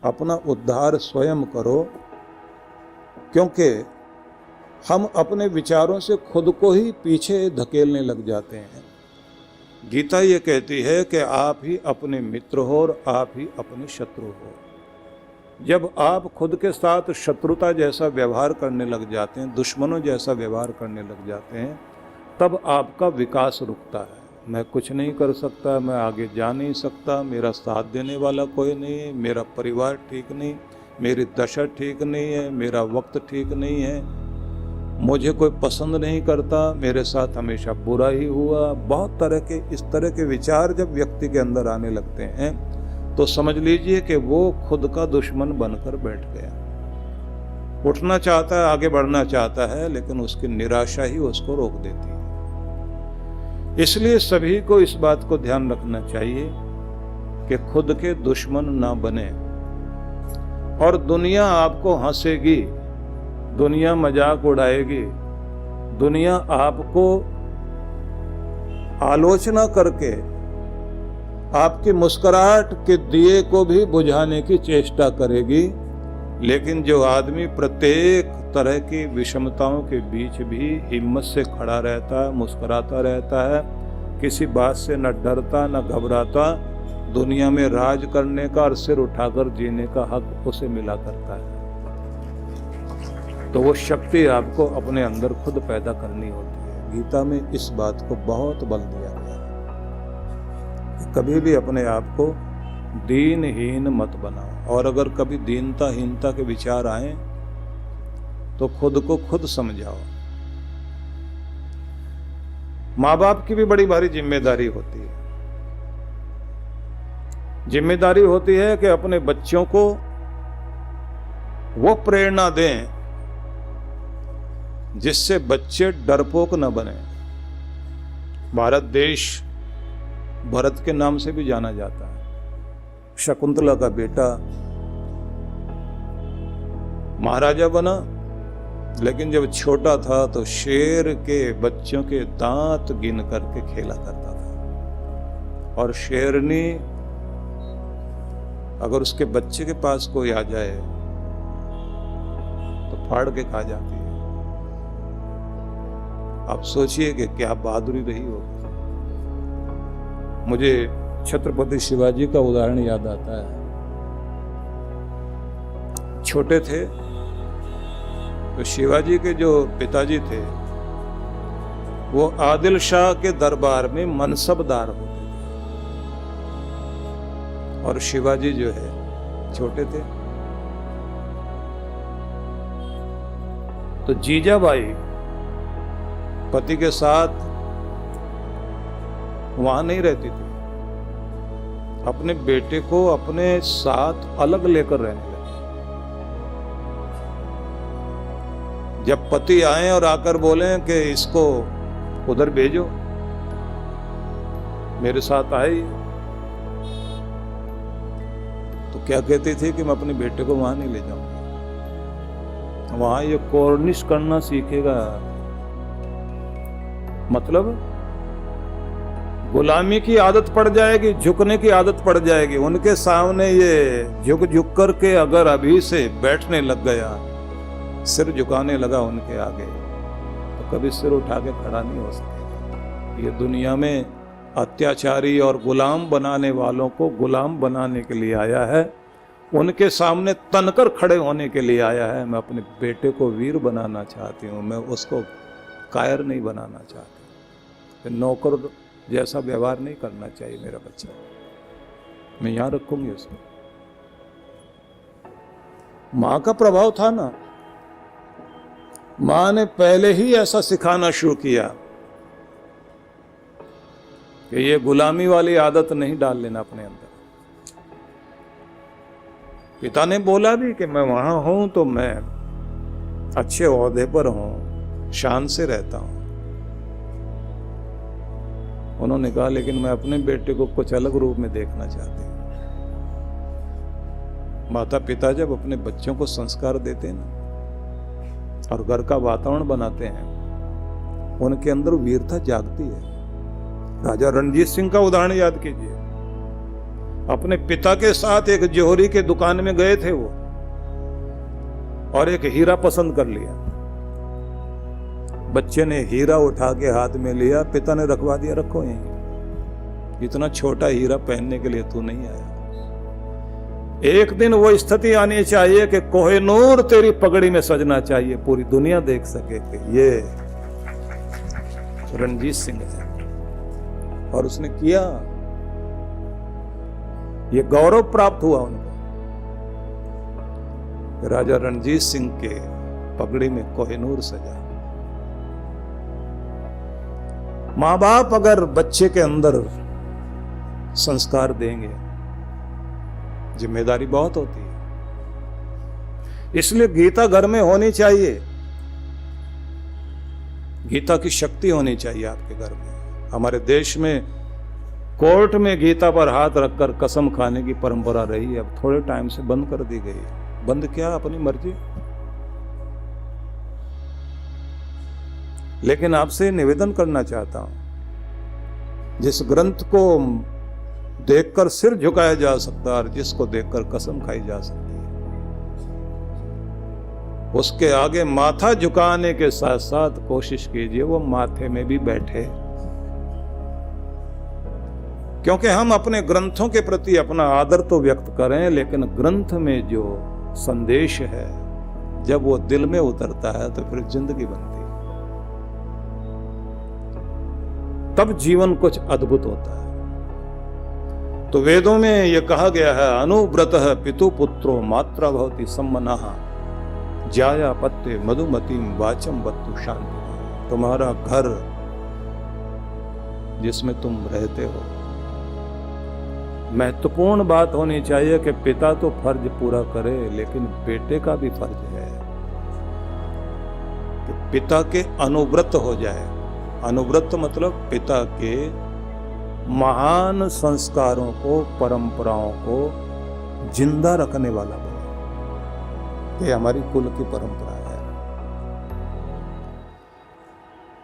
अपना उद्धार स्वयं करो, क्योंकि हम अपने विचारों से खुद को ही पीछे धकेलने लग जाते हैं। गीता ये कहती है कि आप ही अपने मित्र हो और आप ही अपने शत्रु हो। जब आप खुद के साथ शत्रुता जैसा व्यवहार करने लग जाते हैं, दुश्मनों जैसा व्यवहार करने लग जाते हैं, तब आपका विकास रुकता है। मैं कुछ नहीं कर सकता, मैं आगे जा नहीं सकता, मेरा साथ देने वाला कोई नहीं है, मेरा परिवार ठीक नहीं, मेरी दशा ठीक नहीं है, मेरा वक्त ठीक नहीं है, मुझे कोई पसंद नहीं करता, मेरे साथ हमेशा बुरा ही हुआ। बहुत तरह के इस तरह के विचार जब व्यक्ति के अंदर आने लगते हैं तो समझ लीजिए कि वो खुद का दुश्मन बनकर बैठ गया। उठना चाहता है, आगे बढ़ना चाहता है, लेकिन उसकी निराशा ही उसको रोक देती है। इसलिए सभी को इस बात को ध्यान रखना चाहिए कि खुद के दुश्मन ना बने। और दुनिया आपको हंसेगी, दुनिया मजाक उड़ाएगी, दुनिया आपको आलोचना करके आपकी मुस्कुराहट के दिए को भी बुझाने की चेष्टा करेगी। लेकिन जो आदमी प्रत्येक तरह की विषमताओं के बीच भी हिम्मत से खड़ा रहता है, मुस्कुराता रहता है, किसी बात से न डरता न घबराता, दुनिया में राज करने का और सिर उठाकर जीने का हक उसे मिला करता है। तो वो शक्ति आपको अपने अंदर खुद पैदा करनी होती है। गीता में इस बात को बहुत बल दिया गया है। कभी भी अपने आप को दीनहीन मत बनाओ, और अगर कभी दीनता हीनता के विचार आए तो खुद को खुद समझाओ। माँ बाप की भी बड़ी भारी जिम्मेदारी होती है। जिम्मेदारी होती है कि अपने बच्चों को वो प्रेरणा दें जिससे बच्चे डरपोक न बने। भारत देश भरत के नाम से भी जाना जाता है। शकुंतला का बेटा महाराजा बना, लेकिन जब छोटा था तो शेर के बच्चों के दांत गिन करके खेला करता था। और शेरनी अगर उसके बच्चे के पास कोई आ जाए तो फाड़ के खा जाती है। आप सोचिए कि क्या बहादुरी रही होगी। मुझे छत्रपति शिवाजी का उदाहरण याद आता है। छोटे थे तो शिवाजी के जो पिताजी थे वो आदिल शाह के दरबार में मनसबदार होते थे, और शिवाजी जो है छोटे थे। तो जीजाबाई पति के साथ वहां नहीं रहती थी, अपने बेटे को अपने साथ अलग लेकर रहने लगी। जब पति आए और आकर बोले कि इसको उधर भेजो, मेरे साथ आई, तो क्या कहती थी कि मैं अपने बेटे को वहां नहीं ले जाऊंगा, वहां ये कॉर्निश करना सीखेगा। मतलब गुलामी की आदत पड़ जाएगी, झुकने की आदत पड़ जाएगी। उनके सामने ये झुक झुक करके अगर अभी से बैठने लग गया, सिर झुकाने लगा उनके आगे, तो कभी सिर उठा के खड़ा नहीं हो सकेगा। ये दुनिया में अत्याचारी और गुलाम बनाने वालों को गुलाम बनाने के लिए आया है, उनके सामने तनकर खड़े होने के लिए आया है। मैं अपने बेटे को वीर बनाना चाहती हूँ, मैं उसको कायर नहीं बनाना चाहती। नौकर जैसा व्यवहार नहीं करना चाहिए मेरा बच्चा, मैं यहां रखूंगी उसको। मां का प्रभाव था ना, मां ने पहले ही ऐसा सिखाना शुरू किया कि ये गुलामी वाली आदत नहीं डाल लेना अपने अंदर। पिता ने बोला भी कि मैं वहां हूं तो मैं अच्छे ओहदे पर हूं, शान से रहता हूं। उन्होंने कहा लेकिन मैं अपने बेटे को कुछ अलग रूप में देखना चाहती हूँ। माता पिता जब अपने बच्चों को संस्कार देते हैं ना और घर का वातावरण बनाते हैं, उनके अंदर वीरता जागती है। राजा रणजीत सिंह का उदाहरण याद कीजिए। अपने पिता के साथ एक जोहरी के दुकान में गए थे वो, और एक हीरा पसंद कर लिया। बच्चे ने हीरा उठा के हाथ में लिया, पिता ने रखवा दिया, रखो यहीं, इतना छोटा हीरा पहनने के लिए तू नहीं आया। एक दिन वो स्थिति आनी चाहिए कि कोहिनूर तेरी पगड़ी में सजना चाहिए, पूरी दुनिया देख सके कि ये रणजीत सिंह है। और उसने किया, ये गौरव प्राप्त हुआ उनको, राजा रणजीत सिंह के पगड़ी में कोहिनूर सजा। मां बाप अगर बच्चे के अंदर संस्कार देंगे, जिम्मेदारी बहुत होती है, इसलिए गीता घर में होनी चाहिए। गीता की शक्ति होनी चाहिए आपके घर में। हमारे देश में कोर्ट में गीता पर हाथ रखकर कसम खाने की परंपरा रही है, अब थोड़े टाइम से बंद कर दी गई है। बंद क्या, अपनी मर्जी। लेकिन आपसे निवेदन करना चाहता हूं, जिस ग्रंथ को देखकर सिर झुकाया जा सकता है और जिसको देखकर कसम खाई जा सकती है, उसके आगे माथा झुकाने के साथ साथ कोशिश कीजिए वो माथे में भी बैठे। क्योंकि हम अपने ग्रंथों के प्रति अपना आदर तो व्यक्त करें, लेकिन ग्रंथ में जो संदेश है जब वो दिल में उतरता है तो फिर जिंदगी बनती है, तब जीवन कुछ अद्भुत होता है। तो वेदों में यह कहा गया है, अनुव्रतः पितु पुत्रो मात्रा भवति सम्मनः जाया पत्ते मधुमतीम वाचम वत्तु शांति। तुम्हारा घर जिसमें तुम रहते हो, महत्वपूर्ण बात होनी चाहिए कि पिता तो फर्ज पूरा करे, लेकिन बेटे का भी फर्ज है कि पिता के अनुव्रत हो जाए। अनुव्रत मतलब पिता के महान संस्कारों को, परंपराओं को जिंदा रखने वाला बने। ये हमारी कुल की परंपरा है।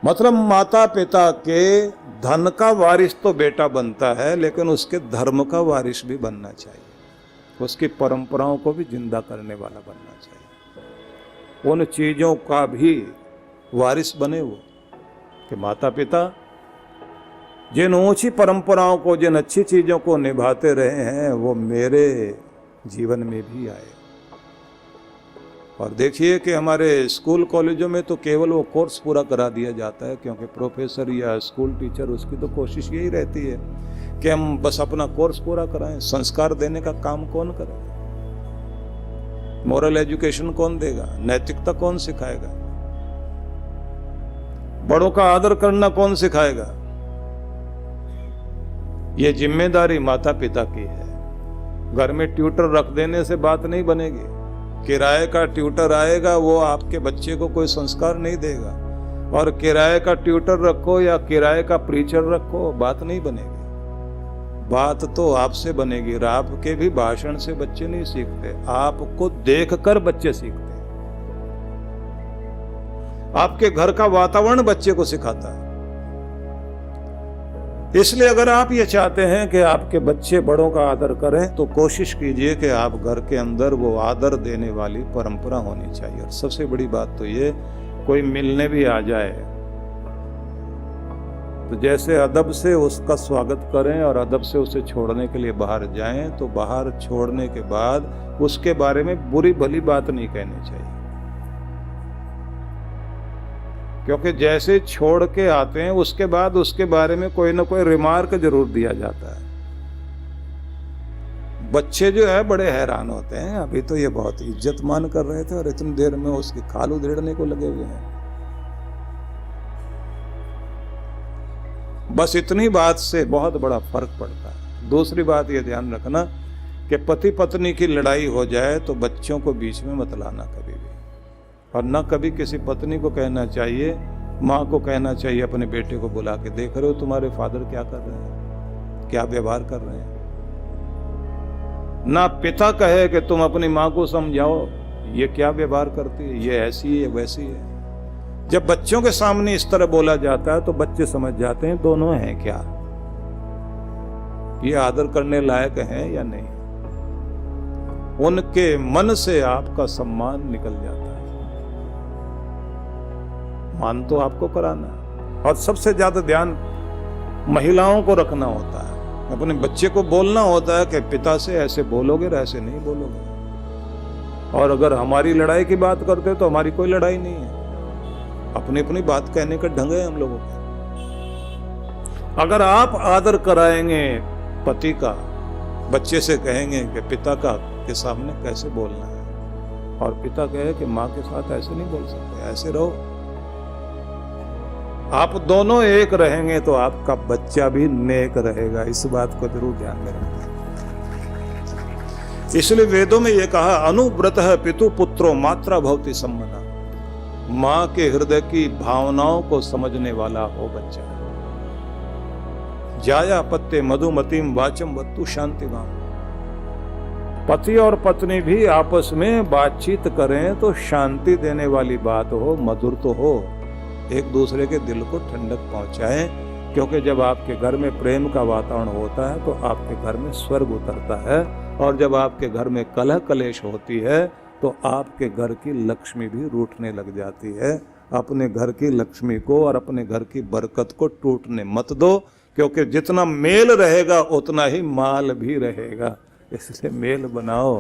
मतलब माता पिता के धन का वारिस तो बेटा बनता है, लेकिन उसके धर्म का वारिस भी बनना चाहिए, उसकी परंपराओं को भी जिंदा करने वाला बनना चाहिए। उन चीजों का भी वारिस बने वो, कि माता पिता जिन ऊंची परंपराओं को, जिन अच्छी चीजों को निभाते रहे हैं, वो मेरे जीवन में भी आए। और देखिए कि हमारे स्कूल कॉलेजों में तो केवल वो कोर्स पूरा करा दिया जाता है, क्योंकि प्रोफेसर या स्कूल टीचर उसकी तो कोशिश यही रहती है कि हम बस अपना कोर्स पूरा कराएं। संस्कार देने का काम कौन करेगा? मोरल एजुकेशन कौन देगा? नैतिकता कौन सिखाएगा? बड़ों का आदर करना कौन सिखाएगा? ये जिम्मेदारी माता पिता की है। घर में ट्यूटर रख देने से बात नहीं बनेगी। किराए का ट्यूटर आएगा, वो आपके बच्चे को कोई संस्कार नहीं देगा। और किराए का ट्यूटर रखो या किराए का प्रीचर रखो, बात नहीं बनेगी। बात तो आपसे बनेगी। आपके भी भाषण से बच्चे नहीं सीखते, आपको देखकर बच्चे सीखते। आपके घर का वातावरण बच्चे को सिखाता है। इसलिए अगर आप ये चाहते हैं कि आपके बच्चे बड़ों का आदर करें, तो कोशिश कीजिए कि आप घर के अंदर वो आदर देने वाली परंपरा होनी चाहिए। और सबसे बड़ी बात तो ये, कोई मिलने भी आ जाए तो जैसे अदब से उसका स्वागत करें और अदब से उसे छोड़ने के लिए बाहर जाएं, तो बाहर छोड़ने के बाद उसके बारे में बुरी भली बात नहीं कहनी चाहिए। क्योंकि जैसे छोड़ के आते हैं, उसके बाद उसके बारे में कोई ना कोई रिमार्क जरूर दिया जाता है। बच्चे जो है बड़े हैरान होते हैं, अभी तो ये बहुत इज्जत मान कर रहे थे और इतनी देर में उसकी खाल उधेड़ने को लगे हुए हैं। बस इतनी बात से बहुत बड़ा फर्क पड़ता है। दूसरी बात ये ध्यान रखना कि पति पत्नी की लड़ाई हो जाए तो बच्चों को बीच में मत लाना कभी भी। और न कभी किसी पत्नी को कहना चाहिए, माँ को कहना चाहिए अपने बेटे को बुला के, देख रहे हो तुम्हारे फादर क्या कर रहे हैं, क्या व्यवहार कर रहे हैं। ना पिता कहे कि तुम अपनी माँ को समझाओ, ये क्या व्यवहार करती है, ये ऐसी है वैसी है। जब बच्चों के सामने इस तरह बोला जाता है तो बच्चे समझ जाते हैं दोनों हैं क्या। ये आदर करने लायक हैं या नहीं। उनके मन से आपका सम्मान निकल जाता है। मान तो आपको कराना है, और सबसे ज्यादा ध्यान महिलाओं को रखना होता है। अपने बच्चे को बोलना होता है कि पिता से ऐसे बोलोगे, ऐसे नहीं बोलोगे। और अगर हमारी लड़ाई की बात करते तो हमारी कोई लड़ाई नहीं है, अपनी अपनी बात कहने का ढंग है हम लोगों का। अगर आप आदर कराएंगे पति का, बच्चे से कहेंगे कि पिता का के सामने कैसे बोलना है, और पिता कहे कि माँ के साथ ऐसे नहीं बोल सकते, ऐसे रहो। आप दोनों एक रहेंगे तो आपका बच्चा भी नेक रहेगा। इस बात को जरूर ध्यान में रखना। इसलिए वेदों में यह कहा, अनुव्रतः पितु पुत्रो मात्रा भवति सम्मना। मां के हृदय की भावनाओं को समझने वाला हो बच्चा। जाया पत्ते मधुमतीम वाचम वत्तु शांतिवाम। पति और पत्नी भी आपस में बातचीत करें तो शांति देने वाली बात हो, मधुर तो हो, एक दूसरे के दिल को ठंडक पहुंचाए। क्योंकि जब आपके घर में प्रेम का वातावरण होता है तो आपके घर में स्वर्ग उतरता है, और जब आपके घर में कलह कलेश होती है तो आपके घर की लक्ष्मी भी रूठने लग जाती है। अपने घर की लक्ष्मी को और अपने घर की बरकत को टूटने मत दो, क्योंकि जितना मेल रहेगा उतना ही माल भी रहेगा। इसलिए मेल बनाओ।